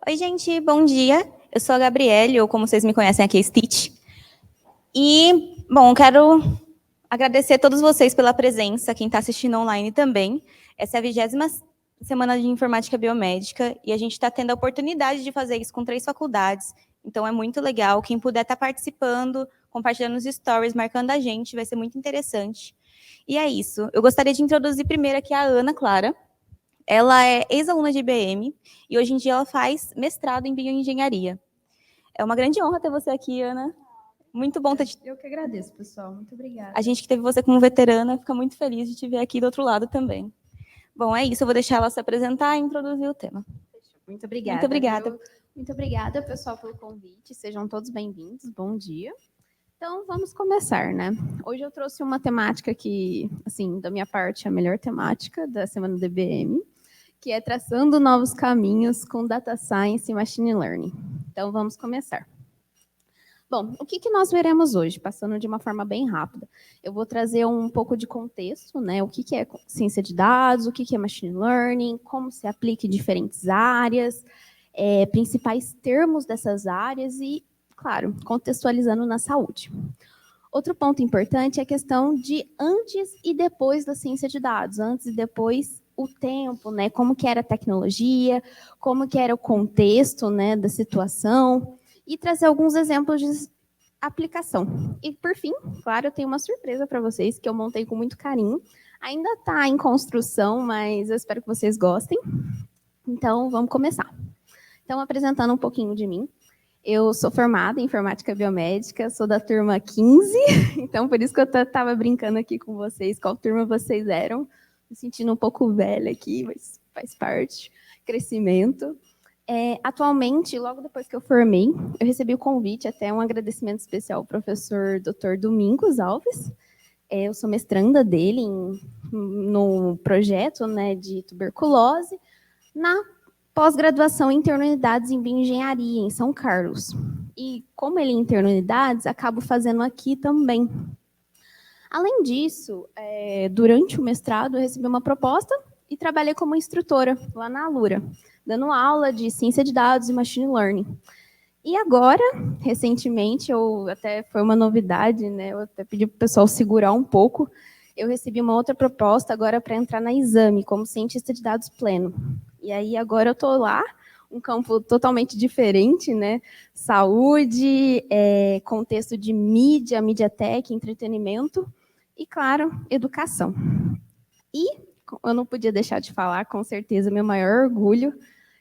Oi, gente, bom dia. Eu sou a Gabriele, ou como vocês me conhecem aqui, Stitch. E, bom, quero agradecer a todos vocês pela presença, quem está assistindo online também. Essa é a 20ª Semana de Informática Biomédica e a gente está tendo a oportunidade de fazer isso com 3 faculdades. Então, é muito legal. Quem puder estar participando, compartilhando os stories, marcando a gente, vai ser muito interessante. E é isso. Eu gostaria de introduzir primeiro aqui a Ana Clara. Ela é ex-aluna de IBM e hoje em dia ela faz mestrado em bioengenharia. É uma grande honra ter você aqui, Ana. Muito bom ter te... Eu que agradeço, pessoal. Muito obrigada. A gente que teve você como veterana fica muito feliz de te ver aqui do outro lado também. Bom, é isso. Eu vou deixar ela se apresentar e introduzir o tema. Muito obrigada. Muito obrigada. Muito obrigada, pessoal, pelo convite. Sejam todos bem-vindos. Bom dia. Então, vamos começar, né? Hoje eu trouxe uma temática que, assim, da minha parte, é a melhor temática da semana do IBM, que é traçando novos caminhos com Data Science e Machine Learning. Então, vamos começar. Bom, o que nós veremos hoje? Passando de uma forma bem rápida. Eu vou trazer um pouco de contexto, né? O que é ciência de dados, o que é machine learning, como se aplica em diferentes áreas, principais termos dessas áreas e, claro, contextualizando na saúde. Outro ponto importante é a questão de antes e depois da ciência de dados, antes e depois o tempo, né? Como que era a tecnologia, como que era o contexto, né, da situação, e trazer alguns exemplos de aplicação. E, por fim, claro, eu tenho uma surpresa para vocês, que eu montei com muito carinho. Ainda está em construção, mas eu espero que vocês gostem. Então, vamos começar. Então, apresentando um pouquinho de mim. Eu sou formada em informática biomédica, sou da turma 15, então por isso que eu estava brincando aqui com vocês, qual turma vocês eram. Me sentindo um pouco velha aqui, mas faz parte. Crescimento. Atualmente, logo depois que eu formei, eu recebi o convite, até um agradecimento especial ao professor Dr. Domingos Alves. Eu sou mestranda dele no projeto, né, de tuberculose, na pós-graduação em interunidades em bioengenharia, em São Carlos. E como ele é interno em unidades, acabo fazendo aqui também. Além disso, durante o mestrado, eu recebi uma proposta e trabalhei como instrutora lá na Alura, dando aula de ciência de dados e machine learning. E agora, recentemente, foi uma novidade, né? Eu até pedi para o pessoal segurar um pouco. Eu recebi uma outra proposta agora para entrar na Exame, como cientista de dados pleno. E aí agora eu estou lá, um campo totalmente diferente, né? Saúde, contexto de mídia, MediaTek, entretenimento e, claro, educação. E eu não podia deixar de falar, com certeza, meu maior orgulho,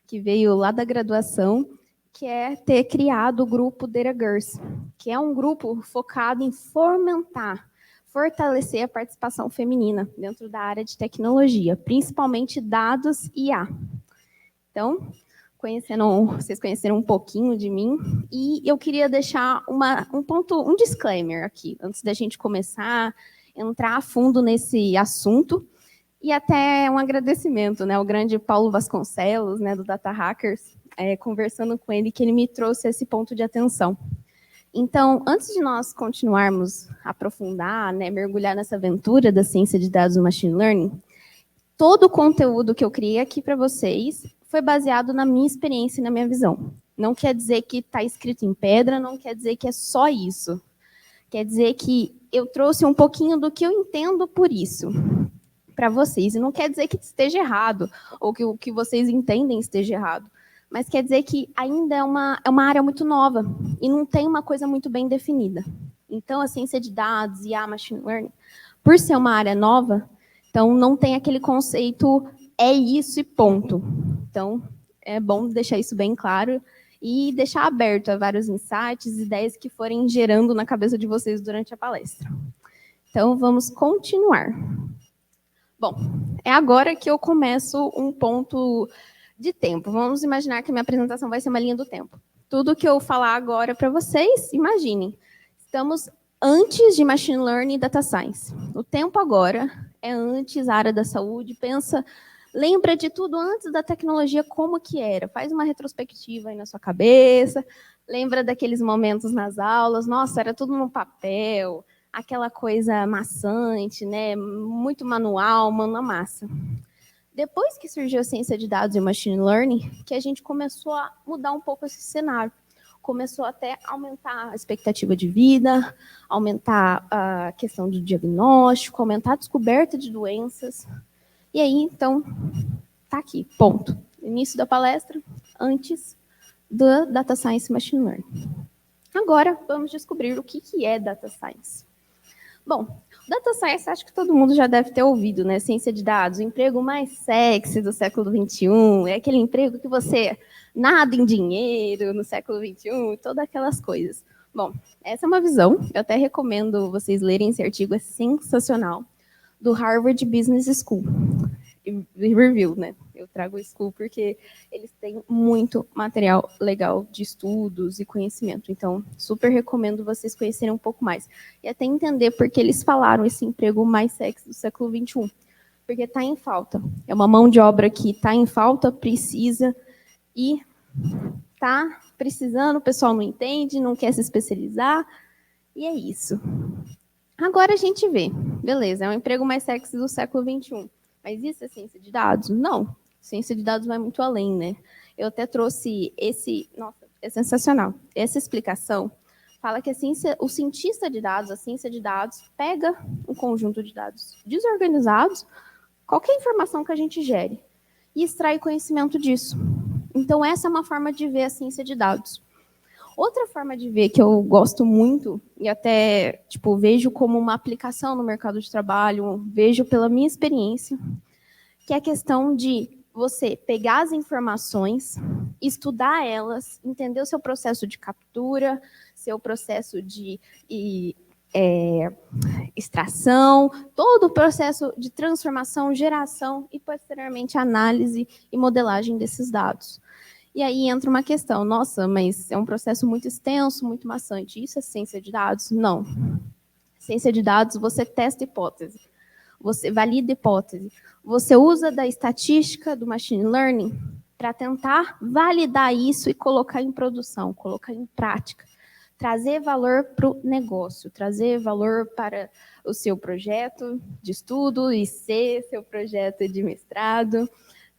que veio lá da graduação, que é ter criado o grupo Data Girls, que é um grupo focado em fortalecer a participação feminina dentro da área de tecnologia, principalmente dados e IA. Então, vocês conheceram um pouquinho de mim, e eu queria deixar um disclaimer aqui, antes da gente começar, entrar a fundo nesse assunto, e até um agradecimento, né, ao grande Paulo Vasconcelos, né, do Data Hackers, conversando com ele, que ele me trouxe esse ponto de atenção. Então, antes de nós continuarmos a aprofundar, né, mergulhar nessa aventura da ciência de dados e machine learning, todo o conteúdo que eu criei aqui para vocês foi baseado na minha experiência e na minha visão. Não quer dizer que está escrito em pedra, não quer dizer que é só isso. Quer dizer que eu trouxe um pouquinho do que eu entendo por isso para vocês. E não quer dizer que esteja errado, ou que o que vocês entendem esteja errado. Mas quer dizer que ainda é uma área muito nova e não tem uma coisa muito bem definida. Então, a ciência de dados e a machine learning, por ser uma área nova, então não tem aquele conceito é isso e ponto. Então, é bom deixar isso bem claro e deixar aberto a vários insights, ideias que forem gerando na cabeça de vocês durante a palestra. Então, vamos continuar. Bom, é agora que eu começo um ponto de tempo. Vamos imaginar que a minha apresentação vai ser uma linha do tempo. Tudo que eu falar agora para vocês, imaginem. Estamos antes de Machine Learning e Data Science. O tempo agora é antes da área da saúde. Lembra de tudo antes da tecnologia, como que era. Faz uma retrospectiva aí na sua cabeça. Lembra daqueles momentos nas aulas. Nossa, era tudo no papel. Aquela coisa maçante, né? Muito manual, mão na massa. Depois que surgiu a ciência de dados e machine learning, que a gente começou a mudar um pouco esse cenário. Começou até a aumentar a expectativa de vida, aumentar a questão do diagnóstico, aumentar a descoberta de doenças. E aí, então, tá aqui, ponto. Início da palestra, antes da Data Science e Machine Learning. Agora, vamos descobrir o que é Data Science. Bom, Data Science, acho que todo mundo já deve ter ouvido, né? Ciência de dados, o emprego mais sexy do século XXI, é aquele emprego que você nada em dinheiro no século XXI, todas aquelas coisas. Bom, essa é uma visão, eu até recomendo vocês lerem esse artigo, é sensacional, do Harvard Business School. Review, né? Eu trago o School porque eles têm muito material legal de estudos e conhecimento. Então, super recomendo vocês conhecerem um pouco mais. E até entender por que eles falaram esse emprego mais sexy do século XXI. Porque está em falta. É uma mão de obra que está em falta, precisa, e está precisando, o pessoal não entende, não quer se especializar, e é isso. Agora a gente vê, beleza, é um emprego mais sexy do século XXI. Mas isso é ciência de dados? Não. Ciência de dados vai muito além, né? Eu até trouxe nossa, é sensacional. Essa explicação fala que o cientista de dados, a ciência de dados, pega um conjunto de dados desorganizados, qualquer informação que a gente gere, e extrai conhecimento disso. Então, essa é uma forma de ver a ciência de dados. Outra forma de ver que eu gosto muito, e até vejo como uma aplicação no mercado de trabalho, vejo pela minha experiência, que é a questão de você pegar as informações, estudar elas, entender o seu processo de captura, seu processo de extração, todo o processo de transformação, geração e, posteriormente, análise e modelagem desses dados. E aí entra uma questão, nossa, mas é um processo muito extenso, muito maçante. Isso é ciência de dados? Não. Ciência de dados, você testa hipótese, você valida hipótese, você usa da estatística, do machine learning, para tentar validar isso e colocar em produção, colocar em prática. Trazer valor para o negócio, trazer valor para o seu projeto de estudo, IC, seu projeto de mestrado,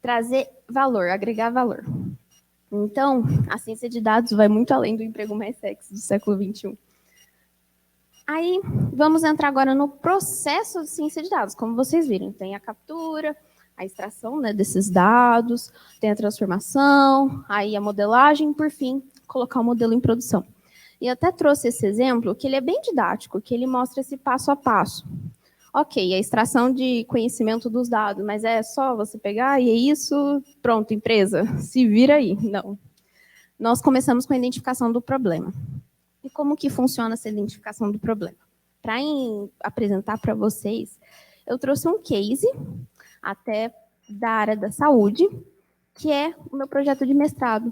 trazer valor, agregar valor. Então, a ciência de dados vai muito além do emprego mais sexy do século XXI. Aí, vamos entrar agora no processo de ciência de dados. Como vocês viram, tem a captura, a extração, né, desses dados, tem a transformação, aí a modelagem, por fim, colocar o modelo em produção. E eu até trouxe esse exemplo, que ele é bem didático, que ele mostra esse passo a passo. Ok, a extração de conhecimento dos dados, mas é só você pegar e é isso, pronto, empresa, se vira aí. Não. Nós começamos com a identificação do problema. E como que funciona essa identificação do problema? Para apresentar para vocês, eu trouxe um case, até da área da saúde, que é o meu projeto de mestrado.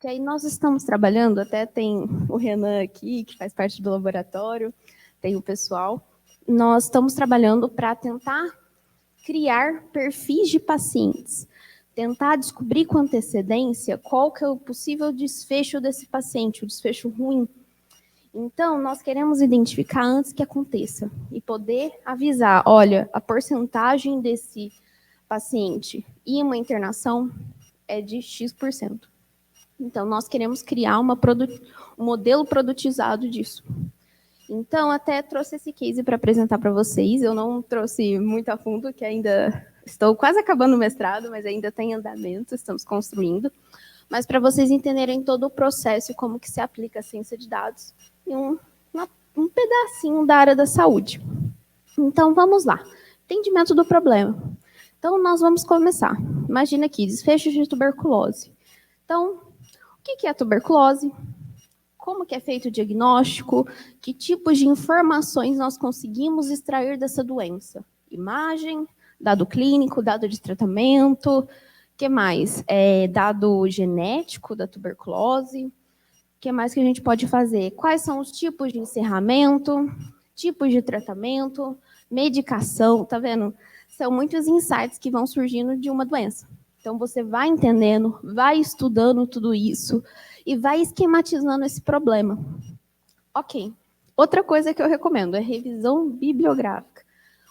Que aí nós estamos trabalhando, até tem o Renan aqui, que faz parte do laboratório, tem o pessoal. Nós estamos trabalhando para tentar criar perfis de pacientes, tentar descobrir com antecedência qual que é o possível desfecho desse paciente, o desfecho ruim. Então, nós queremos identificar antes que aconteça e poder avisar, olha, a porcentagem desse paciente em uma internação é de X%. Então, nós queremos criar um modelo produtizado disso. Então, até trouxe esse case para apresentar para vocês. Eu não trouxe muito a fundo, que ainda estou quase acabando o mestrado, mas ainda está em andamento, estamos construindo. Mas para vocês entenderem todo o processo e como que se aplica a ciência de dados em um pedacinho da área da saúde. Então, vamos lá. Entendimento do problema. Então, nós vamos começar. Imagina aqui, desfecho de tuberculose. Então, o que é a tuberculose? Como que é feito o diagnóstico? Que tipos de informações nós conseguimos extrair dessa doença? Imagem, dado clínico, dado de tratamento, o que mais? Dado genético da tuberculose. O que mais que a gente pode fazer? Quais são os tipos de encerramento, tipos de tratamento, medicação, tá vendo? São muitos insights que vão surgindo de uma doença. Então, você vai entendendo, vai estudando tudo isso e vai esquematizando esse problema. Ok. Outra coisa que eu recomendo é revisão bibliográfica.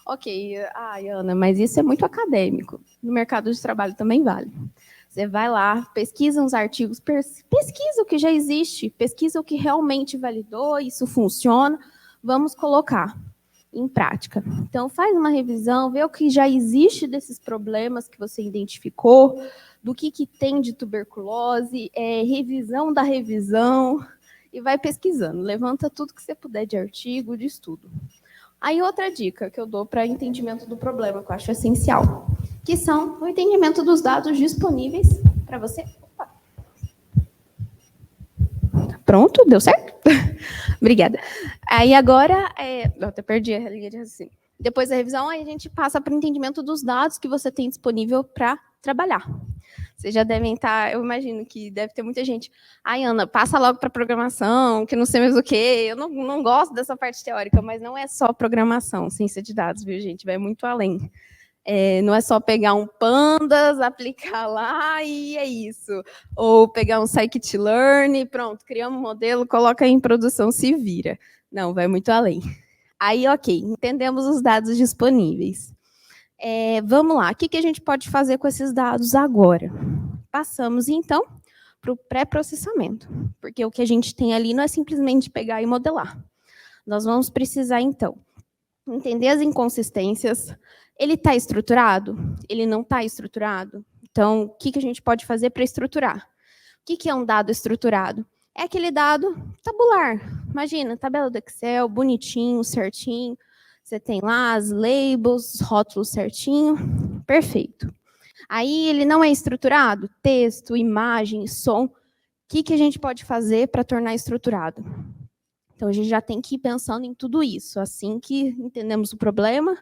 Ok, Ana, mas isso é muito acadêmico. No mercado de trabalho também vale. Você vai lá, pesquisa uns artigos, pesquisa o que já existe, pesquisa o que realmente validou, isso funciona, vamos colocar em prática. Então, faz uma revisão, vê o que já existe desses problemas que você identificou, do que tem de tuberculose, revisão da revisão, e vai pesquisando. Levanta tudo que você puder de artigo, de estudo. Aí, outra dica que eu dou para entendimento do problema, que eu acho essencial, que são o entendimento dos dados disponíveis para você. Opa. Pronto, deu certo? Obrigada. Aí agora, eu até perdi a linha de raciocínio. Depois da revisão, aí a gente passa para o entendimento dos dados que você tem disponível para trabalhar. Vocês já devem estar, eu imagino que deve ter muita gente. Ai, Ana, passa logo para programação, que não sei mais o quê. Eu não gosto dessa parte teórica, mas não é só programação, ciência de dados, viu, gente? Vai muito além. Não é só pegar um pandas, aplicar lá e é isso. Ou pegar um scikit-learn, pronto, criamos um modelo, coloca em produção, se vira. Não, vai muito além. Aí, ok, entendemos os dados disponíveis. Vamos lá, o que a gente pode fazer com esses dados agora? Passamos, então, para o pré-processamento, porque o que a gente tem ali não é simplesmente pegar e modelar. Nós vamos precisar, então, entender as inconsistências. Ele está estruturado? Ele não está estruturado? Então, o que a gente pode fazer para estruturar? O que é um dado estruturado? É aquele dado tabular. Imagina, tabela do Excel, bonitinho, certinho. Você tem lá as labels, os rótulos certinho. Perfeito. Aí ele não é estruturado? Texto, imagem, som. O que a gente pode fazer para tornar estruturado? Então, a gente já tem que ir pensando em tudo isso. Assim que entendemos o problema,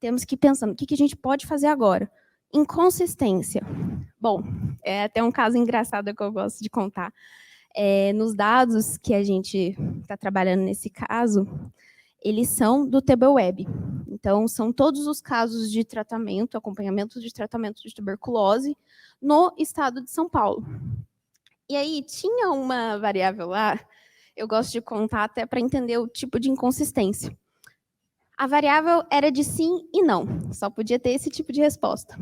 temos que ir pensando, o que a gente pode fazer agora? Inconsistência. Bom, é até um caso engraçado que eu gosto de contar. Nos dados que a gente está trabalhando nesse caso, eles são do TableWeb. Então, são todos os casos de tratamento, acompanhamento de tratamento de tuberculose no estado de São Paulo. E aí, tinha uma variável lá, eu gosto de contar até para entender o tipo de inconsistência. A variável era de sim e não, só podia ter esse tipo de resposta.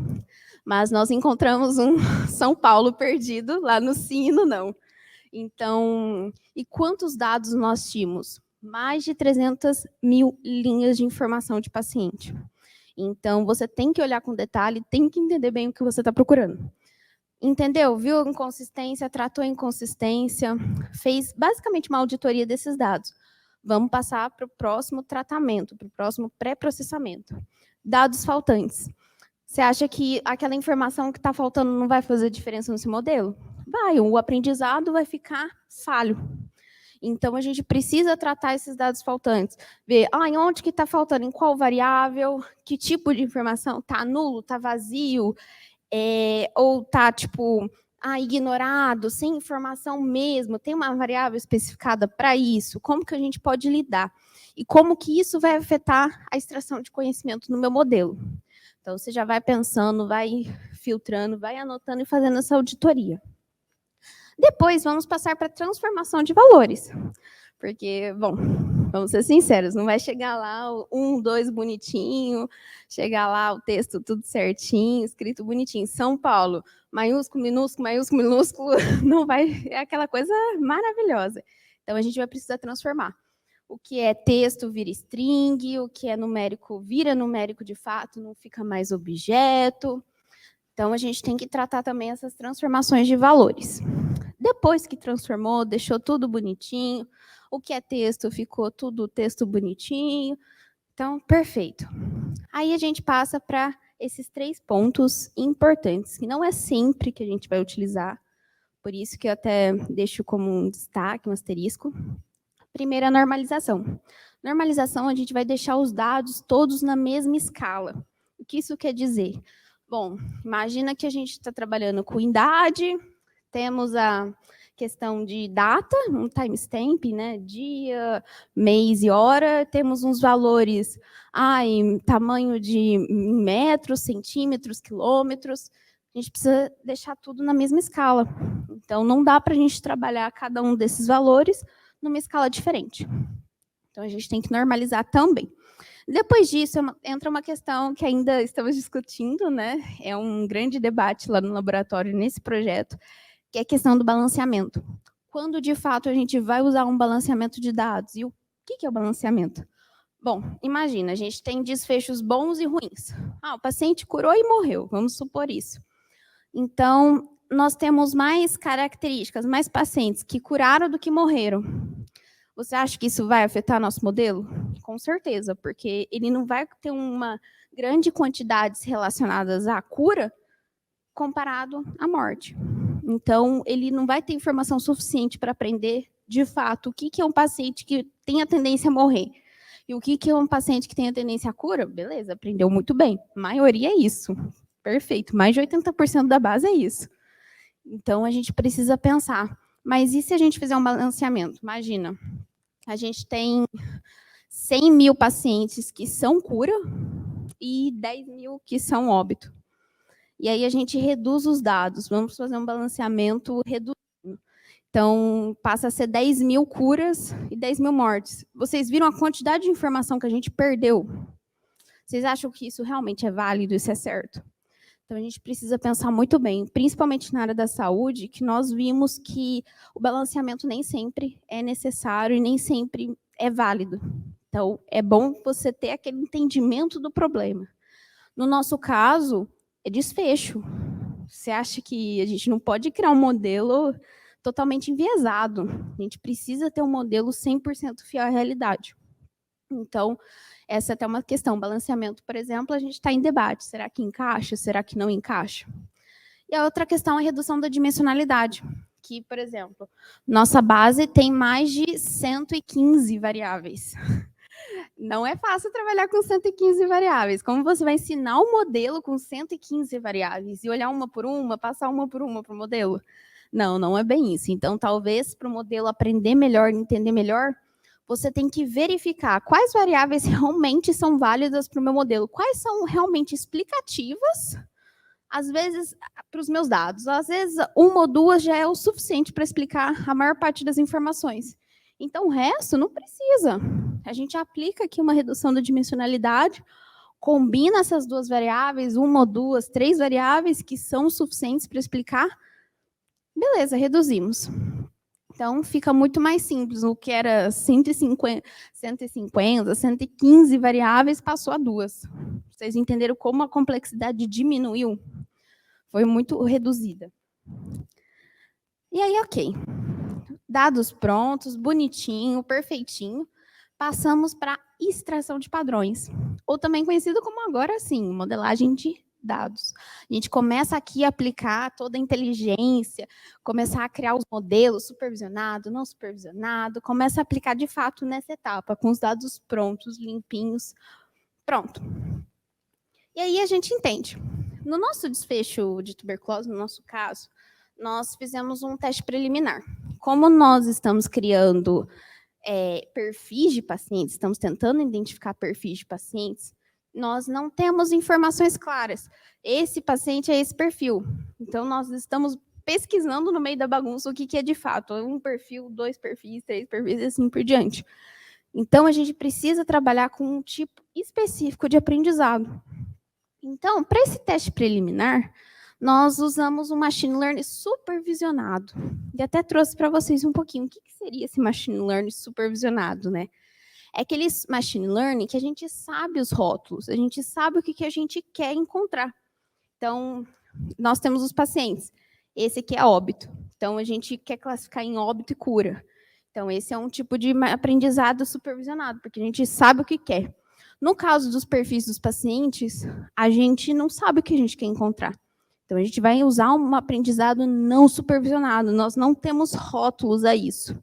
Mas nós encontramos um São Paulo perdido lá no sim e no não. Então, e quantos dados nós tínhamos? Mais de 300 mil linhas de informação de paciente. Então, você tem que olhar com detalhe, tem que entender bem o que você está procurando. Entendeu? Viu a inconsistência, tratou a inconsistência, fez basicamente uma auditoria desses dados. Vamos passar para o próximo tratamento, para o próximo pré-processamento. Dados faltantes. Você acha que aquela informação que está faltando não vai fazer diferença nesse modelo? Vai, o aprendizado vai ficar falho. Então, a gente precisa tratar esses dados faltantes. Ver onde que está faltando, em qual variável, que tipo de informação, está nulo, está vazio, ou está, tipo, ignorado, sem informação mesmo, tem uma variável especificada para isso, como que a gente pode lidar? E como que isso vai afetar a extração de conhecimento no meu modelo? Então, você já vai pensando, vai filtrando, vai anotando e fazendo essa auditoria. Depois, vamos passar para a transformação de valores. Porque, bom, vamos ser sinceros, não vai chegar lá o 1, 2 bonitinho, chegar lá o texto tudo certinho, escrito bonitinho. São Paulo, maiúsculo, minúsculo, maiúsculo, minúsculo, não vai, é aquela coisa maravilhosa. Então, a gente vai precisar transformar. O que é texto vira string, o que é numérico vira numérico de fato, não fica mais objeto. Então, a gente tem que tratar também essas transformações de valores. Depois que transformou, deixou tudo bonitinho, o que é texto ficou tudo texto bonitinho. Então, perfeito. Aí a gente passa para esses 3 pontos importantes, que não é sempre que a gente vai utilizar, por isso que eu até deixo como um destaque, um asterisco. Primeiro, a normalização. Normalização, a gente vai deixar os dados todos na mesma escala. O que isso quer dizer? Bom, imagina que a gente está trabalhando com idade, temos a questão de data, um timestamp, né? Dia, mês e hora, temos uns valores em tamanho de metros, centímetros, quilômetros. A gente precisa deixar tudo na mesma escala. Então, não dá para a gente trabalhar cada um desses valores numa escala diferente. Então, a gente tem que normalizar também. Depois disso, entra uma questão que ainda estamos discutindo, né? É um grande debate lá no laboratório, nesse projeto, que é a questão do balanceamento. Quando, de fato, a gente vai usar um balanceamento de dados? E o que é o balanceamento? Bom, imagina, a gente tem desfechos bons e ruins. O paciente curou e morreu, vamos supor isso. Então, nós temos mais características, mais pacientes que curaram do que morreram. Você acha que isso vai afetar nosso modelo? Com certeza, porque ele não vai ter uma grande quantidade relacionadas à cura comparado à morte. Então, ele não vai ter informação suficiente para aprender, de fato, o que é um paciente que tem a tendência a morrer. E o que é um paciente que tem a tendência à cura? Beleza, aprendeu muito bem. A maioria é isso. Perfeito. Mais de 80% da base é isso. Então, a gente precisa pensar. Mas e se a gente fizer um balanceamento? Imagina, a gente tem 100 mil pacientes que são cura e 10 mil que são óbito. E aí a gente reduz os dados. Vamos fazer um balanceamento reduzido. Então, passa a ser 10 mil curas e 10 mil mortes. Vocês viram a quantidade de informação que a gente perdeu? Vocês acham que isso realmente é válido, isso é certo? Então, a gente precisa pensar muito bem, principalmente na área da saúde, que nós vimos que o balanceamento nem sempre é necessário e nem sempre é válido. Então, é bom você ter aquele entendimento do problema. No nosso caso, é desfecho. Você acha que a gente não pode criar um modelo totalmente enviesado. A gente precisa ter um modelo 100% fiel à realidade. Então, essa é até uma questão. Balanceamento, por exemplo, a gente está em debate. Será que encaixa? Será que não encaixa? E a outra questão é a redução da dimensionalidade. Que, por exemplo, nossa base tem mais de 115 variáveis. Não é fácil trabalhar com 115 variáveis. Como você vai ensinar um modelo com 115 variáveis e olhar uma por uma, passar uma por uma para o modelo? Não, não é bem isso. Então, talvez, para o modelo aprender melhor, entender melhor, você tem que verificar quais variáveis realmente são válidas para o meu modelo, quais são realmente explicativas, às vezes, para os meus dados. Às vezes, uma ou duas já é o suficiente para explicar a maior parte das informações. Então, o resto não precisa. A gente aplica aqui uma redução da dimensionalidade, combina essas duas variáveis, uma ou duas, 3 variáveis que são suficientes para explicar. Beleza, reduzimos. Então, fica muito mais simples. O que era 150, 115 variáveis, passou a 2. Vocês entenderam como a complexidade diminuiu? Foi muito reduzida. E aí, ok. Dados prontos, bonitinho, perfeitinho. Passamos para extração de padrões. Ou também conhecido como agora, sim, modelagem de dados. A gente começa aqui a aplicar toda a inteligência, começar a criar os modelos supervisionado, não supervisionado, começa a aplicar de fato nessa etapa, com os dados prontos, limpinhos, pronto. E aí a gente entende. No nosso desfecho de tuberculose, no nosso caso, nós fizemos um teste preliminar. Como nós estamos criando perfis de pacientes, estamos tentando identificar perfis de pacientes, nós não temos informações claras. Esse paciente é esse perfil. Então, nós estamos pesquisando no meio da bagunça o que é de fato. Um perfil, 2 perfis, 3 perfis e assim por diante. Então, a gente precisa trabalhar com um tipo específico de aprendizado. Então, para esse teste preliminar, nós usamos um machine learning supervisionado. E até trouxe para vocês um pouquinho o que seria esse machine learning supervisionado, né? É aquele machine learning que a gente sabe os rótulos, a gente sabe o que a gente quer encontrar. Então, nós temos os pacientes. Esse aqui é óbito. Então, a gente quer classificar em óbito e cura. Então, esse é um tipo de aprendizado supervisionado, porque a gente sabe o que quer. No caso dos perfis dos pacientes, a gente não sabe o que a gente quer encontrar. Então, a gente vai usar um aprendizado não supervisionado. Nós não temos rótulos a isso.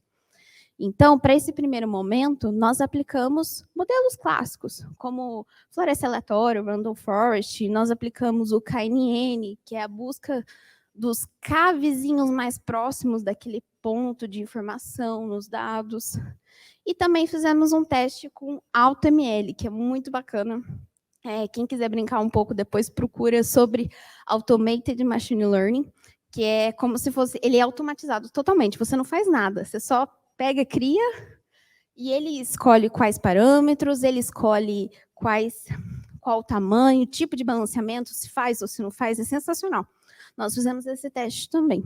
Então, para esse primeiro momento, nós aplicamos modelos clássicos, como floresta aleatória, random forest, nós aplicamos o KNN, que é a busca dos K vizinhos mais próximos daquele ponto de informação nos dados. E também fizemos um teste com AutoML, que é muito bacana. Quem quiser brincar um pouco depois, procura sobre Automated Machine Learning, que é como se fosse... Ele é automatizado totalmente, você não faz nada, você só pega, cria E ele escolhe quais parâmetros, ele escolhe qual o tamanho, tipo de balanceamento, se faz ou se não faz, é sensacional. Nós fizemos esse teste também.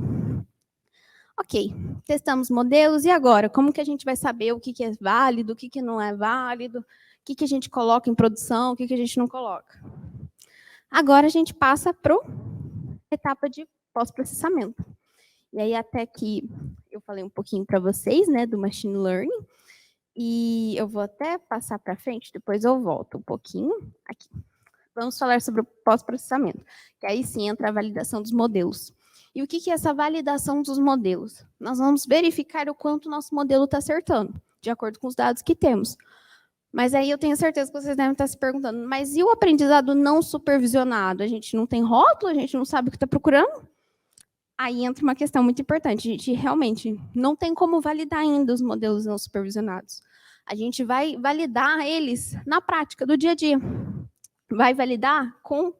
Ok, testamos modelos, e agora? Como que a gente vai saber o que é válido, o que não é válido, o que a gente coloca em produção, o que a gente não coloca? Agora a gente passa para a etapa de pós-processamento. E aí até aqui eu falei um pouquinho para vocês, né, do machine learning, e eu vou até passar para frente, depois eu volto um pouquinho aqui. Vamos falar sobre o pós-processamento, que aí sim entra a validação dos modelos. E o que é essa validação dos modelos? Nós vamos verificar o quanto o nosso modelo está acertando, de acordo com os dados que temos. Mas aí eu tenho certeza que vocês devem estar se perguntando, mas e o aprendizado não supervisionado? A gente não tem rótulo, a gente não sabe o que está procurando? Aí entra uma questão muito importante. A gente realmente não tem como validar ainda os modelos não supervisionados. A gente vai validar eles na prática do dia a dia. Vai validar com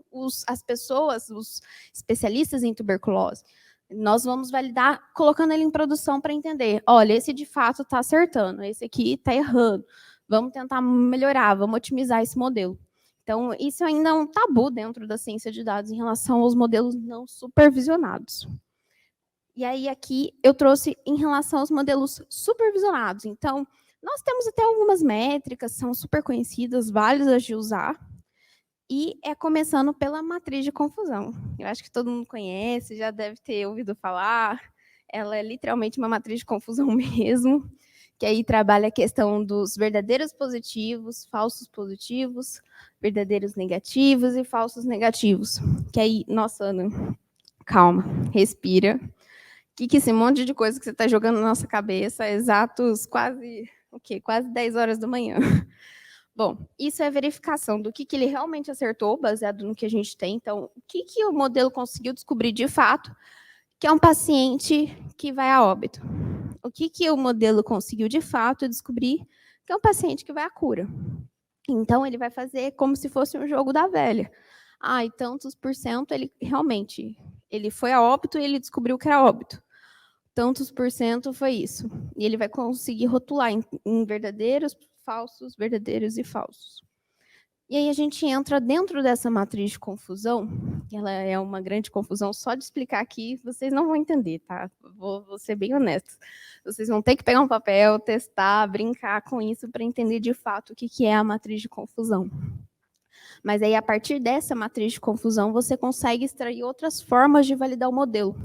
as pessoas, os especialistas em tuberculose. Nós vamos validar colocando ele em produção para entender, olha, esse de fato está acertando, esse aqui está errando. Vamos tentar melhorar, vamos otimizar esse modelo. Então, isso ainda é um tabu dentro da ciência de dados em relação aos modelos não supervisionados. E aí, aqui, eu trouxe em relação aos modelos supervisionados. Então, nós temos até algumas métricas, são super conhecidas, válidas de usar, e é começando pela matriz de confusão. Eu acho que todo mundo conhece, já deve ter ouvido falar. Ela é literalmente uma matriz de confusão mesmo, que aí trabalha a questão dos verdadeiros positivos, falsos positivos, verdadeiros negativos e falsos negativos. Que aí, nossa, Ana, calma, respira. Que esse monte de coisa que você está jogando na nossa cabeça, exatos quase 10 horas da manhã. Bom, isso é verificação do que ele realmente acertou, baseado no que a gente tem. Então, o que o modelo conseguiu descobrir de fato, que é um paciente que vai a óbito? O que o modelo conseguiu de fato descobrir, que é um paciente que vai à cura? Então, ele vai fazer como se fosse um jogo da velha. E tantos por cento, ele realmente ele foi a óbito e ele descobriu que era óbito. Tantos por cento foi isso. E ele vai conseguir rotular em verdadeiros, falsos, verdadeiros e falsos. E aí a gente entra dentro dessa matriz de confusão, que ela é uma grande confusão, só de explicar aqui, vocês não vão entender, tá? Vou ser bem honesta. Vocês vão ter que pegar um papel, testar, brincar com isso para entender de fato o que é a matriz de confusão. Mas aí, a partir dessa matriz de confusão, você consegue extrair outras formas de validar o modelo.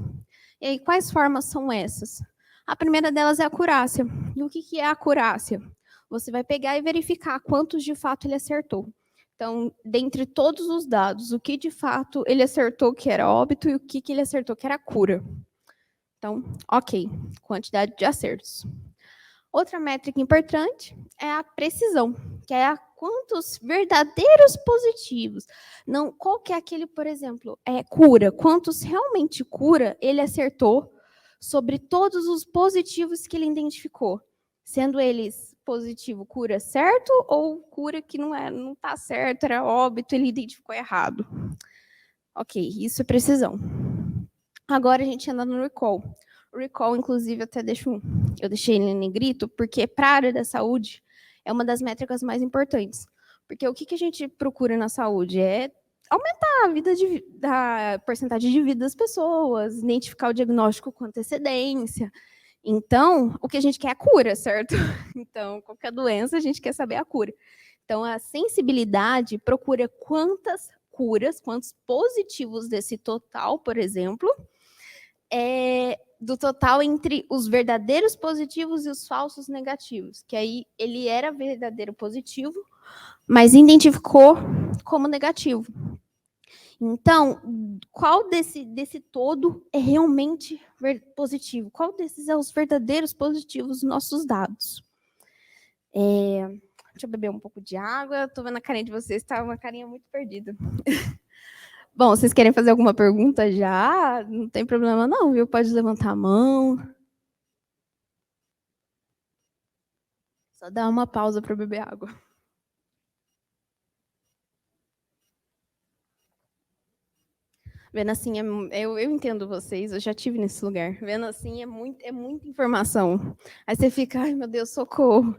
E aí, quais formas são essas? A primeira delas é a acurácia. E o que é a acurácia? Você vai pegar e verificar quantos de fato ele acertou. Então, dentre todos os dados, o que de fato ele acertou que era óbito e o que ele acertou que era cura. Então, ok, quantidade de acertos. Outra métrica importante é a precisão, que é quantos verdadeiros positivos. Não, qual que é aquele, por exemplo, cura, quantos realmente cura ele acertou sobre todos os positivos que ele identificou, sendo eles positivo cura certo ou cura que não está certo, era óbito, ele identificou errado. Ok, isso é precisão. Agora a gente anda no recall. O recall, inclusive, eu deixei ele em negrito, porque para a área da saúde é uma das métricas mais importantes. Porque o que a gente procura na saúde é aumentar a porcentagem de vida das pessoas, identificar o diagnóstico com antecedência. Então, o que a gente quer é a cura, certo? Então, qualquer doença, a gente quer saber a cura. Então, a sensibilidade procura quantas curas, quantos positivos desse total, por exemplo, do total entre os verdadeiros positivos e os falsos negativos, que aí ele era verdadeiro positivo, mas identificou como negativo. Então, qual desse todo é realmente positivo? Qual desses é os verdadeiros positivos dos nossos dados? Deixa eu beber um pouco de água. Estou vendo a carinha de vocês, está uma carinha muito perdida. Bom, vocês querem fazer alguma pergunta já? Não tem problema não, viu? Pode levantar a mão. Só dá uma pausa para beber água. Vendo assim, eu entendo vocês, eu já tive nesse lugar. Vendo assim, é muita informação. Aí você fica, ai meu Deus, socorro.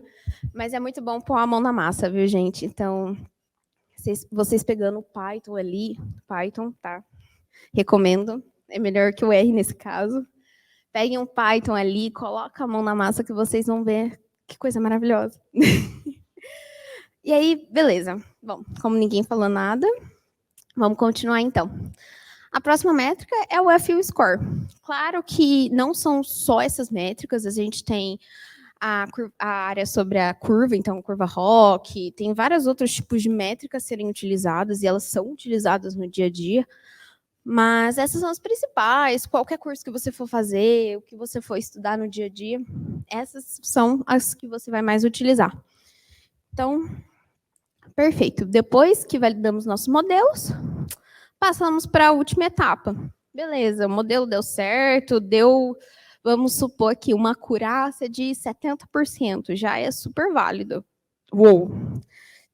Mas é muito bom pôr a mão na massa, viu, gente? Então, vocês pegando o Python ali, Python, tá? Recomendo. É melhor que o R nesse caso. Peguem um Python ali, coloca a mão na massa que vocês vão ver que coisa maravilhosa. E aí, beleza. Bom, como ninguém falou nada, vamos continuar então. A próxima métrica é o FU Score. Claro que não são só essas métricas, a gente tem a área sobre a curva, então curva ROC, tem vários outros tipos de métricas a serem utilizadas, e elas são utilizadas no dia a dia, mas essas são as principais. Qualquer curso que você for fazer, o que você for estudar no dia a dia, essas são as que você vai mais utilizar. Então, perfeito. Depois que validamos nossos modelos, passamos para a última etapa. Beleza, o modelo deu certo, vamos supor que uma acurácia de 70%, já é super válido. Uou!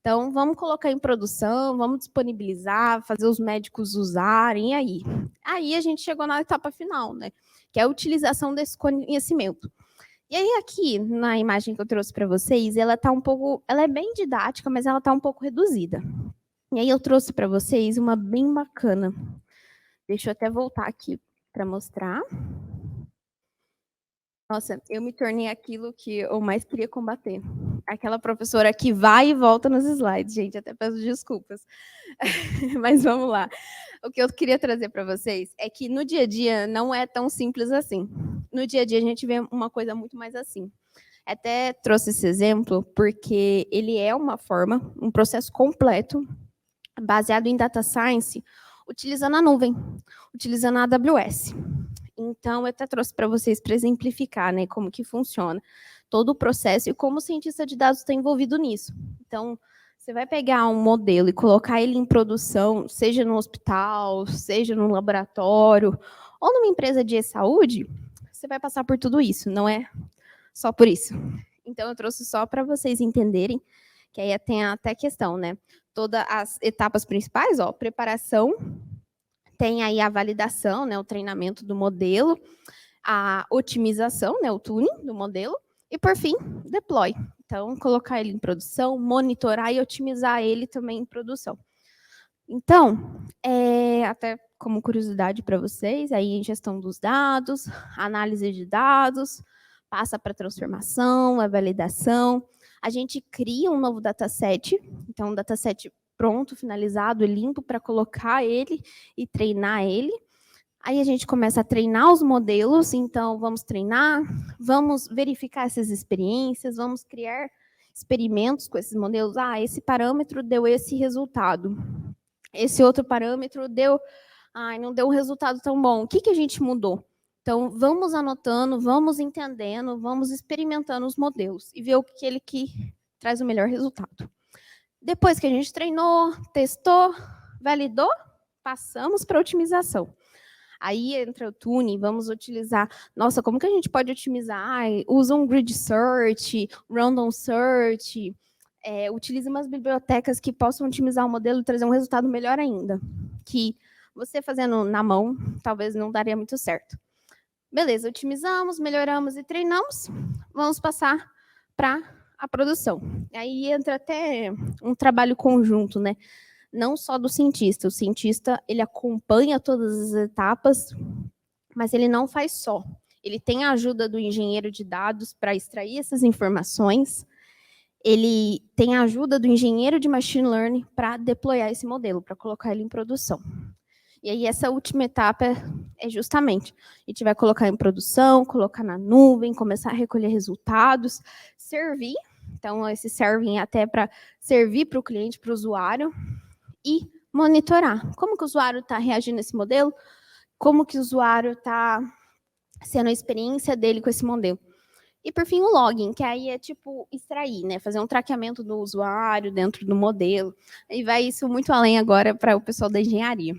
Então, vamos colocar em produção, vamos disponibilizar, fazer os médicos usarem, e aí? Aí a gente chegou na etapa final, né? Que é a utilização desse conhecimento. E aí, aqui, na imagem que eu trouxe para vocês, ela é bem didática, mas ela está um pouco reduzida. E aí eu trouxe para vocês uma bem bacana. Deixa eu até voltar aqui para mostrar. Nossa, eu me tornei aquilo que eu mais queria combater. Aquela professora que vai e volta nos slides, gente, até peço desculpas. Mas vamos lá. O que eu queria trazer para vocês é que no dia a dia não é tão simples assim. No dia a dia a gente vê uma coisa muito mais assim. Até trouxe esse exemplo porque ele é uma forma, um processo completo, baseado em data science, utilizando a nuvem, utilizando a AWS. Então, eu até trouxe para vocês para exemplificar, né, como que funciona todo o processo e como o cientista de dados está envolvido nisso. Então, você vai pegar um modelo e colocar ele em produção, seja no hospital, seja no laboratório, ou numa empresa de saúde, você vai passar por tudo isso, não é só por isso. Então, eu trouxe só para vocês entenderem, que aí tem até questão, né? Todas as etapas principais, ó, preparação, tem aí a validação, né, o treinamento do modelo, a otimização, né, o tuning do modelo, e, por fim, deploy. Então, colocar ele em produção, monitorar e otimizar ele também em produção. Então, até como curiosidade para vocês, aí em gestão dos dados, análise de dados, passa para transformação, a validação. A gente cria um novo dataset, então um dataset pronto, finalizado e limpo para colocar ele e treinar ele. Aí a gente começa a treinar os modelos, então vamos treinar, vamos verificar essas experiências, vamos criar experimentos com esses modelos. Ah, esse parâmetro deu esse resultado. Esse outro parâmetro não deu um resultado tão bom. O que a gente mudou? Então, vamos anotando, vamos entendendo, vamos experimentando os modelos e ver aquele que traz o melhor resultado. Depois que a gente treinou, testou, validou, passamos para a otimização. Aí entra o tuning, vamos utilizar... Nossa, como que a gente pode otimizar? Usa um grid search, random search, utilize umas bibliotecas que possam otimizar o modelo e trazer um resultado melhor ainda. Que você fazendo na mão, talvez não daria muito certo. Beleza, otimizamos, melhoramos e treinamos. Vamos passar para a produção. Aí entra até um trabalho conjunto, né? Não só do cientista. O cientista, ele acompanha todas as etapas, mas ele não faz só. Ele tem a ajuda do engenheiro de dados para extrair essas informações. Ele tem a ajuda do engenheiro de machine learning para deployar esse modelo, para colocar ele em produção. E aí, essa última etapa é justamente, a gente vai colocar em produção, colocar na nuvem, começar a recolher resultados, servir, então, esse serving até para servir para o cliente, para o usuário, e monitorar. Como que o usuário está reagindo a esse modelo? Como que o usuário está sendo a experiência dele com esse modelo? E, por fim, o login, que aí é tipo extrair, né? Fazer um traqueamento do usuário dentro do modelo. E vai isso muito além agora para o pessoal da engenharia.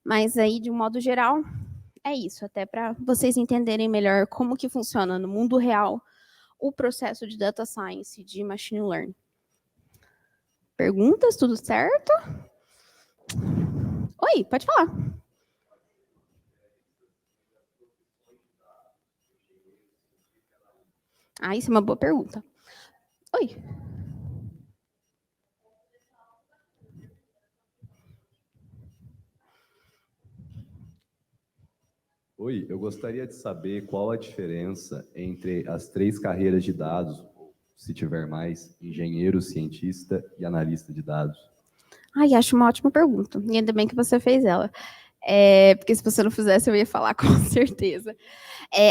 Mas aí, de um modo geral, é isso. Até para vocês entenderem melhor como que funciona no mundo real o processo de data science, de machine learning. Perguntas? Tudo certo? Oi, pode falar. Ah, isso é uma boa pergunta. Oi. Oi, eu gostaria de saber qual a diferença entre as 3 carreiras de dados, se tiver mais, engenheiro, cientista e analista de dados. Ai, acho uma ótima pergunta. E ainda bem que você fez ela. Porque se você não fizesse, eu ia falar com certeza.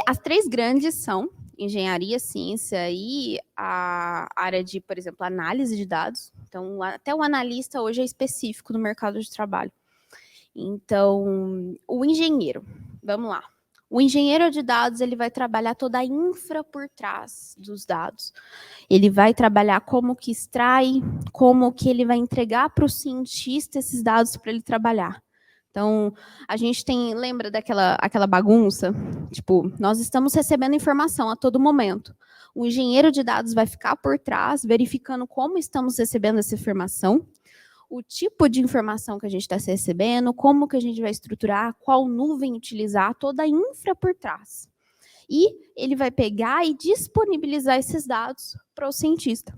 As 3 grandes são engenharia, ciência e a área de, por exemplo, análise de dados. Então, até o analista hoje é específico no mercado de trabalho. Então, o engenheiro, vamos lá. O engenheiro de dados, ele vai trabalhar toda a infra por trás dos dados. Ele vai trabalhar como que extrai, como que ele vai entregar para o cientista esses dados para ele trabalhar. Então, a gente lembra aquela bagunça? Tipo, nós estamos recebendo informação a todo momento. O engenheiro de dados vai ficar por trás, verificando como estamos recebendo essa informação, o tipo de informação que a gente está recebendo, como que a gente vai estruturar, qual nuvem utilizar, toda a infra por trás. E ele vai pegar e disponibilizar esses dados para o cientista.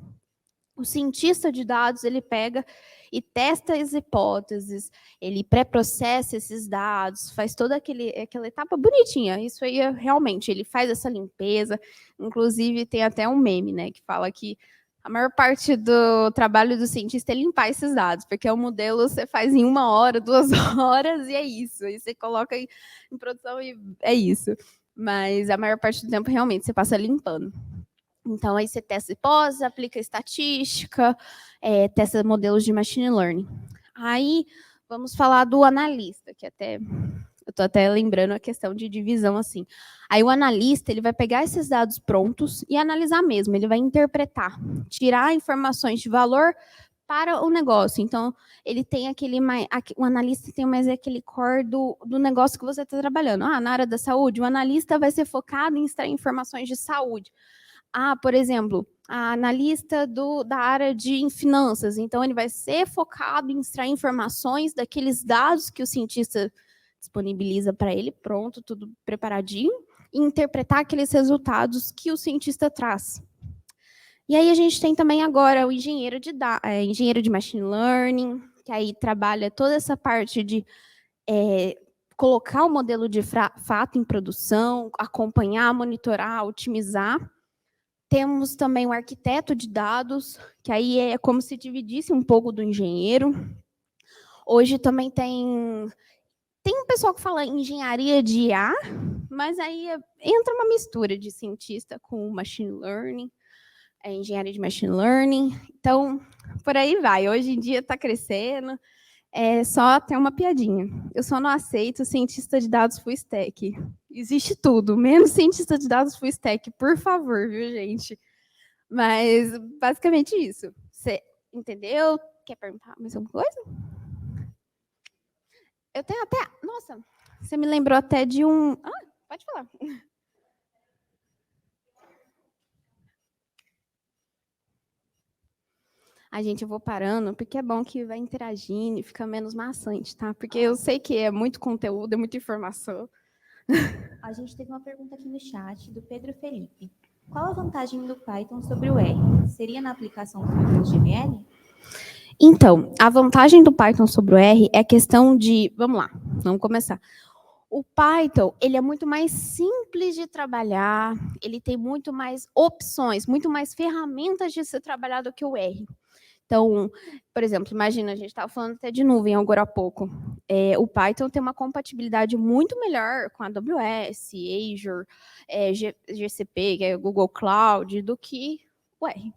O cientista de dados, ele pega e testa as hipóteses, ele pré-processa esses dados, faz toda aquela etapa bonitinha. Isso aí, realmente, ele faz essa limpeza. Inclusive, tem até um meme, né, que fala que a maior parte do trabalho do cientista é limpar esses dados, porque o modelo você faz em 1 hora, 2 horas, e é isso. Aí você coloca em produção e é isso. Mas a maior parte do tempo, realmente, você passa limpando. Então, aí você testa hipótese, aplica estatística, testa modelos de machine learning. Aí, vamos falar do analista, que eu estou até lembrando a questão de divisão assim. Aí o analista, ele vai pegar esses dados prontos e analisar mesmo, ele vai interpretar, tirar informações de valor para o negócio. Então, ele tem o analista tem mais aquele core do negócio que você está trabalhando. Na área da saúde, o analista vai ser focado em extrair informações de saúde. Por exemplo, a analista da área de finanças, então ele vai ser focado em extrair informações daqueles dados que o cientista disponibiliza para ele, pronto, tudo preparadinho, e interpretar aqueles resultados que o cientista traz. E aí a gente tem também agora o engenheiro de machine learning, que aí trabalha toda essa parte de colocar o modelo de fato em produção, acompanhar, monitorar, otimizar. Temos também o arquiteto de dados, que aí é como se dividisse um pouco do engenheiro. Hoje também tem um pessoal que fala engenharia de IA, mas aí entra uma mistura de cientista com machine learning, engenharia de machine learning. Então, por aí vai. Hoje em dia está crescendo. Só tem uma piadinha. Eu só não aceito cientista de dados full stack. Existe tudo, menos cientista de dados full stack, por favor, viu, gente? Mas, basicamente, isso. Você entendeu? Quer perguntar mais alguma coisa? Eu tenho até... Nossa, você me lembrou até de um... Pode falar. Gente, eu vou parando, porque é bom que vai interagindo e fica menos maçante, tá? Porque eu sei que é muito conteúdo, é muita informação. A gente teve uma pergunta aqui no chat do Pedro Felipe. Qual a vantagem do Python sobre o R? Seria na aplicação do GML? Então, a vantagem do Python sobre o R é a questão de... Vamos lá, vamos começar. O Python, ele é muito mais simples de trabalhar, ele tem muito mais opções, muito mais ferramentas de ser trabalhado do que o R. Então, por exemplo, imagina, a gente estava falando até de nuvem agora há pouco. O Python tem uma compatibilidade muito melhor com a AWS, Azure, GCP, que é Google Cloud, do que o R.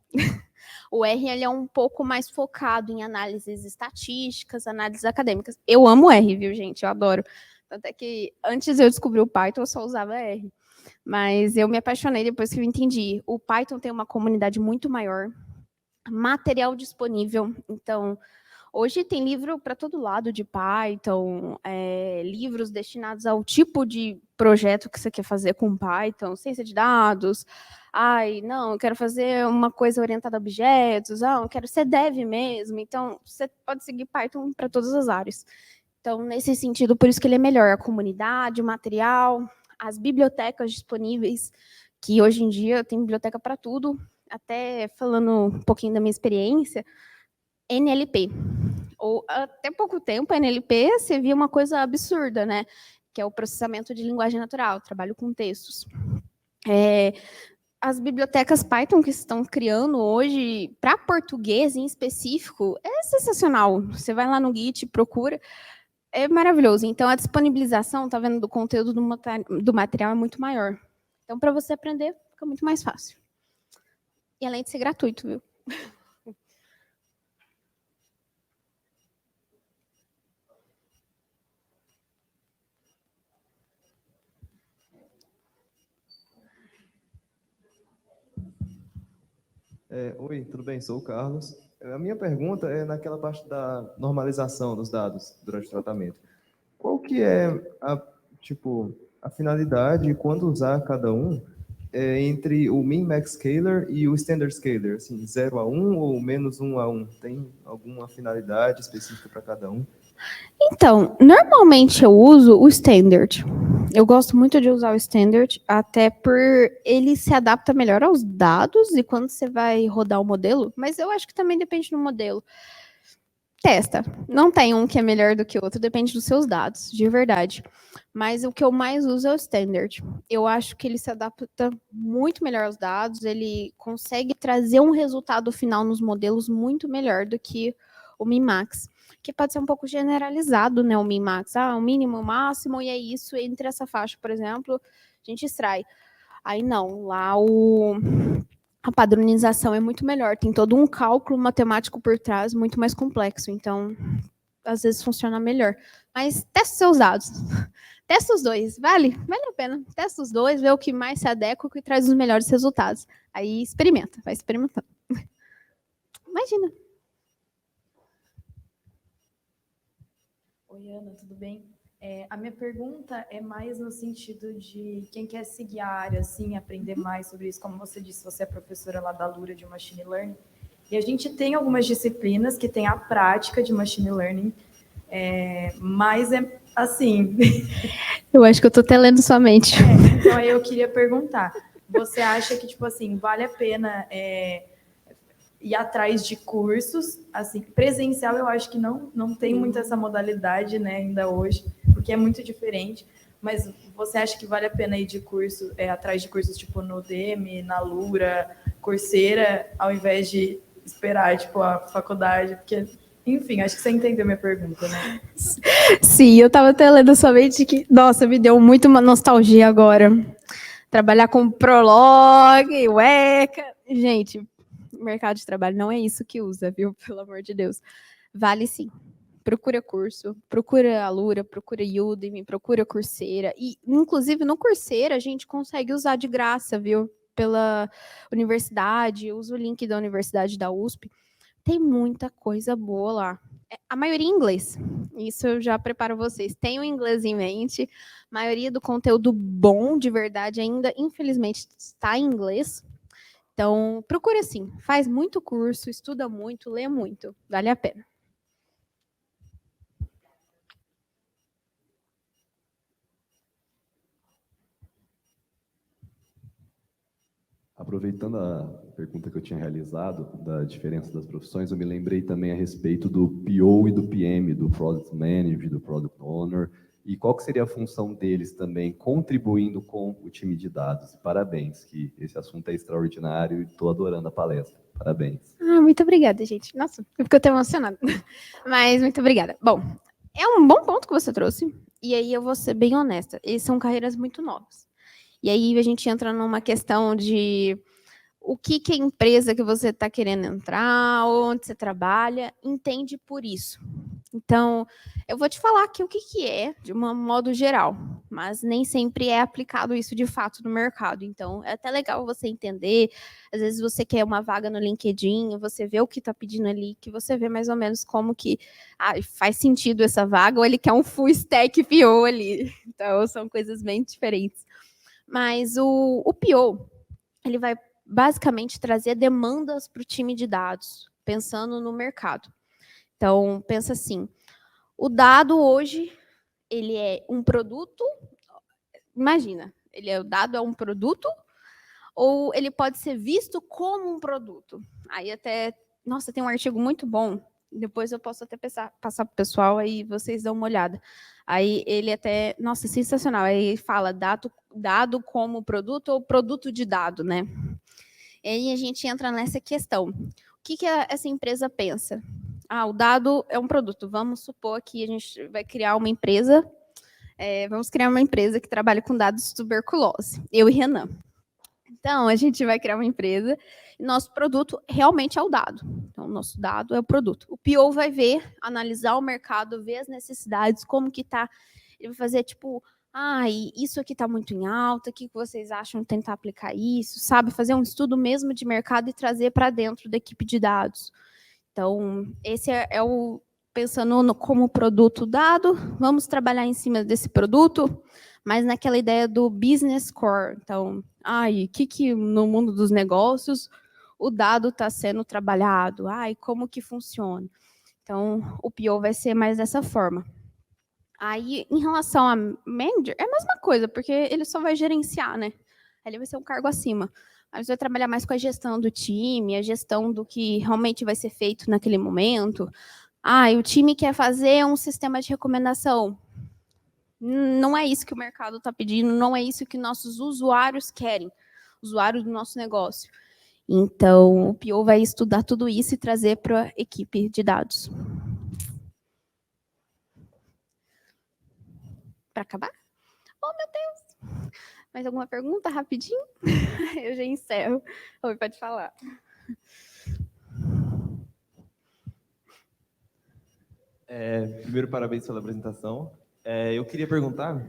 O R ele é um pouco mais focado em análises estatísticas, análises acadêmicas. Eu amo R, viu, gente? Eu adoro. Tanto é que antes eu descobri o Python, eu só usava R. Mas eu me apaixonei depois que eu entendi. O Python tem uma comunidade muito maior, material disponível. Então, hoje tem livro para todo lado de Python, livros destinados ao tipo de projeto que você quer fazer com Python, ciência de dados. Não, eu quero fazer uma coisa orientada a objetos. Eu quero ser dev mesmo. Então, você pode seguir Python para todas as áreas. Então, nesse sentido, por isso que ele é melhor. A comunidade, o material, as bibliotecas disponíveis, que hoje em dia tem biblioteca para tudo, até falando um pouquinho da minha experiência, NLP. Ou até pouco tempo, a NLP, você via uma coisa absurda, né? Que é o processamento de linguagem natural, trabalho com textos. As bibliotecas Python que estão criando hoje, para português em específico, é sensacional. Você vai lá no Git, procura, é maravilhoso. Então, a disponibilização, tá vendo, do conteúdo do material é muito maior. Então, para você aprender, fica muito mais fácil. E além de ser gratuito, viu? Oi, tudo bem? Sou o Carlos. A minha pergunta é naquela parte da normalização dos dados durante o tratamento. Qual que é a finalidade e quando usar cada um entre o min-max scaler e o standard scaler? Assim, 0 a 1 ou menos 1 a 1? Tem alguma finalidade específica para cada um? Então, normalmente eu uso o standard. Eu gosto muito de usar o standard, até por ele se adapta melhor aos dados e quando você vai rodar o modelo, mas eu acho que também depende do modelo. Testa. Não tem um que é melhor do que o outro, depende dos seus dados, de verdade. Mas o que eu mais uso é o standard. Eu acho que ele se adapta muito melhor aos dados, ele consegue trazer um resultado final nos modelos muito melhor do que o min-max, que pode ser um pouco generalizado, né, o min-max. O mínimo, o máximo, e é isso, entre essa faixa, por exemplo, a gente extrai. Aí não, lá a padronização é muito melhor, tem todo um cálculo matemático por trás muito mais complexo, então, às vezes funciona melhor. Mas testa seus dados. Testa os dois, vale a pena. Testa os dois, vê o que mais se adequa, o que traz os melhores resultados. Aí experimenta, vai experimentando. Imagina. Oi, Ana, tudo bem? A minha pergunta é mais no sentido de quem quer seguir a área, assim, aprender mais sobre isso. Como você disse, você é professora lá da Lura de Machine Learning. E a gente tem algumas disciplinas que tem a prática de Machine Learning, mas é assim... Eu acho que eu estou até lendo sua mente. Então, aí eu queria perguntar, você acha que, tipo assim, vale a pena... ir atrás de cursos, assim, presencial eu acho que não tem muito essa modalidade, né, ainda hoje, porque é muito diferente, mas você acha que vale a pena ir de curso, atrás de cursos tipo no Udemy, na Lura, Coursera, ao invés de esperar, tipo, a faculdade, porque, enfim, acho que você entendeu minha pergunta, né? Sim, eu estava até lendo sua mente que, nossa, me deu muito uma nostalgia agora. Trabalhar com Prolog, Weka, gente... mercado de trabalho não é isso que usa, viu? Pelo amor de Deus. Vale sim. Procura curso, procura Alura, procura Udemy, procura Coursera. E, inclusive, no Coursera, a gente consegue usar de graça, viu? Pela universidade, usa o link da universidade da USP. Tem muita coisa boa lá. A maioria em inglês. Isso eu já preparo vocês. Tenham o inglês em mente. A maioria do conteúdo bom, de verdade, ainda, infelizmente, está em inglês. Então, procura sim, faz muito curso, estuda muito, lê muito, vale a pena. Aproveitando a pergunta que eu tinha realizado, da diferença das profissões, eu me lembrei também a respeito do PO e do PM, do Product Manager, do Product Owner, e qual que seria a função deles também, contribuindo com o time de dados. E parabéns, que esse assunto é extraordinário e estou adorando a palestra. Parabéns. Muito obrigada, gente. Nossa, eu fico até emocionada. Mas muito obrigada. Bom, é um bom ponto que você trouxe, e aí eu vou ser bem honesta, eles são carreiras muito novas. E aí a gente entra numa questão de o que a empresa que você está querendo entrar, onde você trabalha, entende por isso. Então, eu vou te falar aqui o que é, de um modo geral, mas nem sempre é aplicado isso de fato no mercado. Então, é até legal você entender. Às vezes você quer uma vaga no LinkedIn, você vê o que está pedindo ali, que você vê mais ou menos como que faz sentido essa vaga, ou ele quer um full stack PO ali. Então, são coisas bem diferentes. Mas o PO, ele vai basicamente trazer demandas para o time de dados, pensando no mercado. Então, pensa assim, o dado hoje, ele é um produto, imagina, o dado é um produto ou ele pode ser visto como um produto? Aí até, nossa, tem um artigo muito bom, depois eu posso até passar para o pessoal, aí vocês dão uma olhada. Aí ele até, nossa, sensacional, aí fala dado como produto ou produto de dado, né? E aí a gente entra nessa questão. O que essa empresa pensa? O dado é um produto. Vamos supor que a gente vai criar uma empresa, vamos criar uma empresa que trabalha com dados de tuberculose, eu e Renan. Então, a gente vai criar uma empresa e nosso produto realmente é o dado. Então, o nosso dado é o produto. O PO vai ver, analisar o mercado, ver as necessidades, como que está. Ele vai fazer, tipo, isso aqui está muito em alta, o que vocês acham de tentar aplicar isso? Sabe, fazer um estudo mesmo de mercado e trazer para dentro da equipe de dados. Então, esse é o pensando como produto dado, vamos trabalhar em cima desse produto, mas naquela ideia do business core. Então, que no mundo dos negócios o dado está sendo trabalhado? Como que funciona? Então, o PO vai ser mais dessa forma. Aí, em relação a manager, é a mesma coisa, porque ele só vai gerenciar, né? Ele vai ser um cargo acima. Mas vai trabalhar mais com a gestão do time, a gestão do que realmente vai ser feito naquele momento. O time quer fazer um sistema de recomendação. Não é isso que o mercado está pedindo, não é isso que nossos usuários querem, usuários do nosso negócio. Então, o PO vai estudar tudo isso e trazer para a equipe de dados. Para acabar? Oh, meu Deus! Mais alguma pergunta, rapidinho? Eu já encerro. Oi, pode falar. Primeiro, parabéns pela apresentação. Eu queria perguntar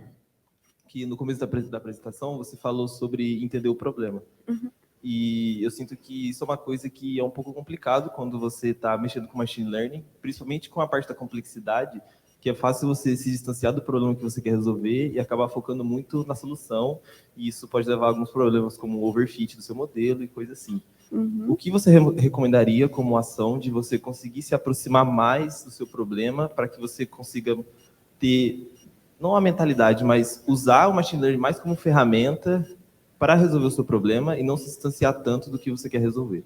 que no começo da apresentação você falou sobre entender o problema. Uhum. E eu sinto que isso é uma coisa que é um pouco complicado quando você está mexendo com machine learning, principalmente com a parte da complexidade, que é fácil você se distanciar do problema que você quer resolver e acabar focando muito na solução, e isso pode levar a alguns problemas como o overfit do seu modelo e coisa assim. Uhum. O que você recomendaria como ação de você conseguir se aproximar mais do seu problema para que você consiga ter, não a mentalidade, mas usar o machine learning mais como ferramenta para resolver o seu problema e não se distanciar tanto do que você quer resolver?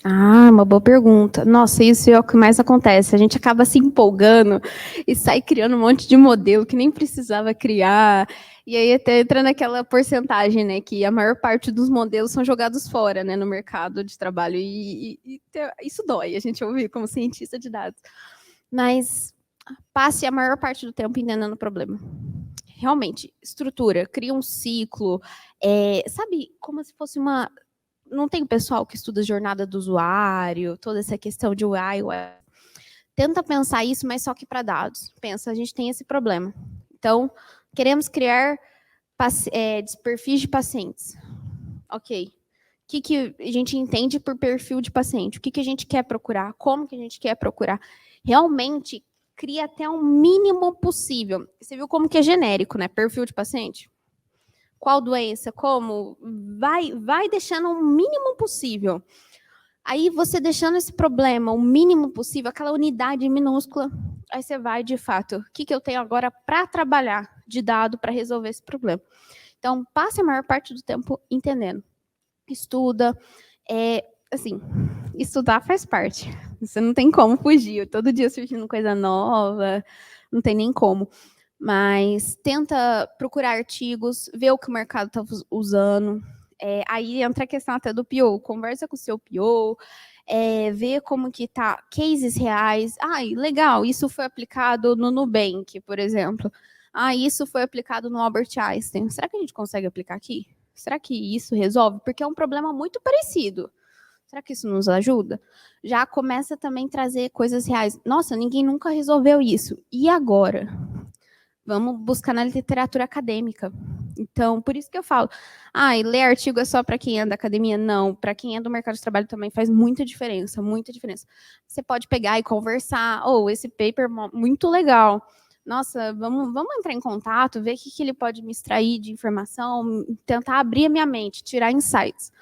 Uma boa pergunta. Nossa, isso é o que mais acontece. A gente acaba se empolgando e sai criando um monte de modelo que nem precisava criar. E aí até entra naquela porcentagem, né, que a maior parte dos modelos são jogados fora, né, no mercado de trabalho. E isso dói, a gente ouvir como cientista de dados. Mas passe a maior parte do tempo entendendo o problema. Realmente, estrutura, cria um ciclo, sabe, como se fosse uma... Não tem o pessoal que estuda jornada do usuário, toda essa questão de UI, tenta pensar isso, mas só que para dados. Pensa, a gente tem esse problema. Então, queremos criar perfis de pacientes. Ok. O que a gente entende por perfil de paciente? O que a gente quer procurar? Como que a gente quer procurar? Realmente, cria até o mínimo possível. Você viu como que é genérico, né? Perfil de paciente. Qual doença, como, vai deixando o mínimo possível. Aí você deixando esse problema o mínimo possível, aquela unidade minúscula, aí você vai, de fato, o que eu tenho agora para trabalhar de dado para resolver esse problema. Então, passe a maior parte do tempo entendendo. Estuda, assim, estudar faz parte. Você não tem como fugir, todo dia surgindo coisa nova, não tem nem como. Mas tenta procurar artigos, ver o que o mercado está usando. Aí entra a questão até do PO. Conversa com o seu PO, vê como que tá, cases reais. Legal, isso foi aplicado no Nubank, por exemplo. Isso foi aplicado no Albert Einstein. Será que a gente consegue aplicar aqui? Será que isso resolve? Porque é um problema muito parecido. Será que isso nos ajuda? Já começa também a trazer coisas reais. Nossa, ninguém nunca resolveu isso. E agora? Vamos buscar na literatura acadêmica. Então, por isso que eu falo, ler artigo é só para quem é da academia? Não, para quem é do mercado de trabalho também faz muita diferença, muita diferença. Você pode pegar e conversar, esse paper muito legal. Nossa, vamos entrar em contato, ver o que ele pode me extrair de informação, tentar abrir a minha mente, tirar insights.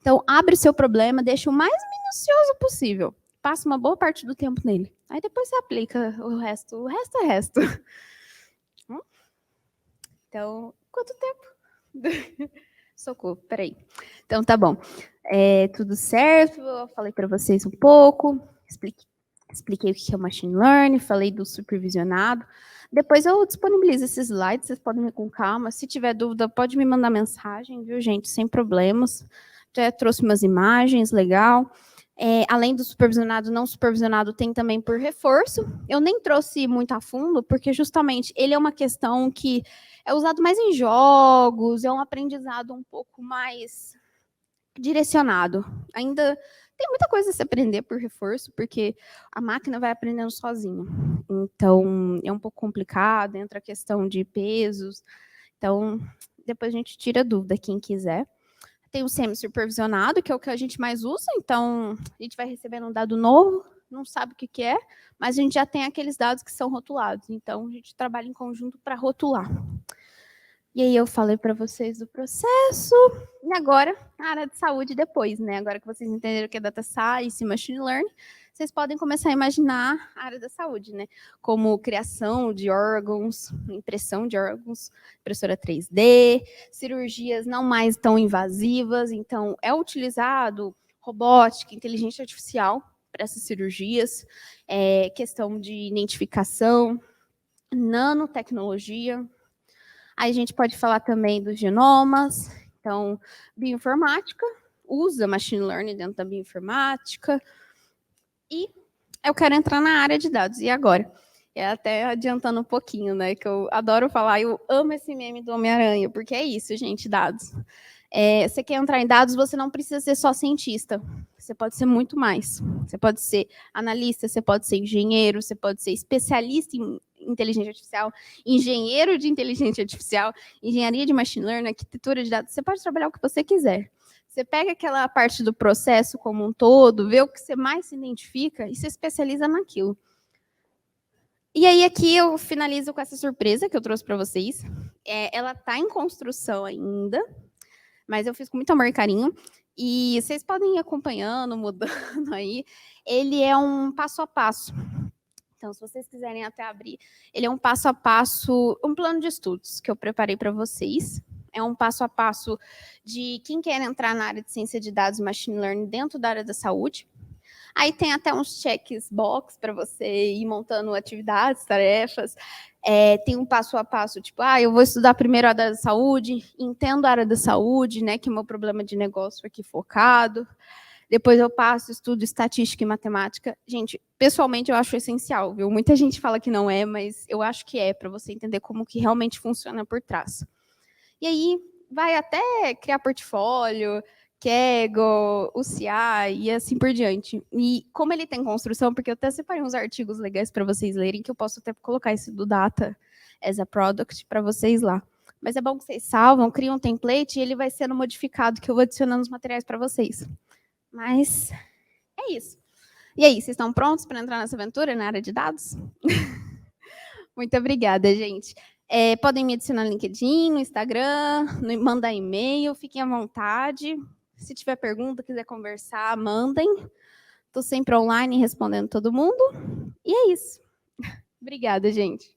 Então, abre o seu problema, deixa o mais minucioso possível. Passa uma boa parte do tempo nele. Aí depois você aplica o resto. O resto é resto. Então, quanto tempo? Socorro, peraí. Então, tá bom. Tudo certo, eu falei para vocês um pouco, expliquei o que é o Machine Learning, falei do supervisionado. Depois eu disponibilizo esses slides, vocês podem ver com calma. Se tiver dúvida, pode me mandar mensagem, viu, gente? Sem problemas. Já trouxe umas imagens, legal. Além do supervisionado, não supervisionado, tem também por reforço. Eu nem trouxe muito a fundo, porque justamente ele é uma questão que é usado mais em jogos, é um aprendizado um pouco mais direcionado. Ainda tem muita coisa a se aprender por reforço, porque a máquina vai aprendendo sozinha. Então, é um pouco complicado, entra a questão de pesos. Então, depois a gente tira dúvida, quem quiser. Tem o semi-supervisionado, que é o que a gente mais usa. Então, a gente vai recebendo um dado novo, não sabe o que é, mas a gente já tem aqueles dados que são rotulados. Então, a gente trabalha em conjunto para rotular. E aí eu falei para vocês do processo, e agora a área de saúde depois, né? Agora que vocês entenderam o que é Data Science e Machine Learning, vocês podem começar a imaginar a área da saúde, né? Como criação de órgãos, impressão de órgãos, impressora 3D, cirurgias não mais tão invasivas, então é utilizado robótica, inteligência artificial para essas cirurgias, questão de identificação, nanotecnologia. Aí a gente pode falar também dos genomas, então, bioinformática, usa machine learning dentro da bioinformática, e eu quero entrar na área de dados. E agora? Até adiantando um pouquinho, né, que eu adoro falar, eu amo esse meme do Homem-Aranha, porque é isso, gente, dados. Você quer entrar em dados, você não precisa ser só cientista, você pode ser muito mais. Você pode ser analista, você pode ser engenheiro, você pode ser especialista em inteligência artificial, engenheiro de inteligência artificial, engenharia de machine learning, arquitetura de dados, você pode trabalhar o que você quiser. Você pega aquela parte do processo como um todo, vê o que você mais se identifica e se especializa naquilo. E aí aqui eu finalizo com essa surpresa que eu trouxe para vocês. Ela está em construção ainda, mas eu fiz com muito amor e carinho. E vocês podem ir acompanhando, mudando aí. Ele é um passo a passo. Então, se vocês quiserem até abrir, ele é um passo a passo, um plano de estudos que eu preparei para vocês. É um passo a passo de quem quer entrar na área de ciência de dados e machine learning dentro da área da saúde. Aí tem até uns checkbox para você ir montando atividades, tarefas. Tem um passo a passo, tipo, eu vou estudar primeiro a área da saúde, entendo a área da saúde, né, que é o meu problema de negócio aqui focado. Depois eu passo, estudo estatística e matemática. Gente, pessoalmente eu acho essencial, viu? Muita gente fala que não é, mas eu acho que é, para você entender como que realmente funciona por trás. E aí vai até criar portfólio, Kaggle, UCI e assim por diante. E como ele tem construção, porque eu até separei uns artigos legais para vocês lerem, que eu posso até colocar esse do Data as a Product para vocês lá. Mas é bom que vocês salvam, criam um template e ele vai sendo modificado, que eu vou adicionando os materiais para vocês. Mas é isso. E aí, vocês estão prontos para entrar nessa aventura na área de dados? Muito obrigada, gente. Podem me adicionar no LinkedIn, no Instagram, mandar e-mail, fiquem à vontade. Se tiver pergunta, quiser conversar, mandem. Estou sempre online respondendo todo mundo. E é isso. Obrigada, gente.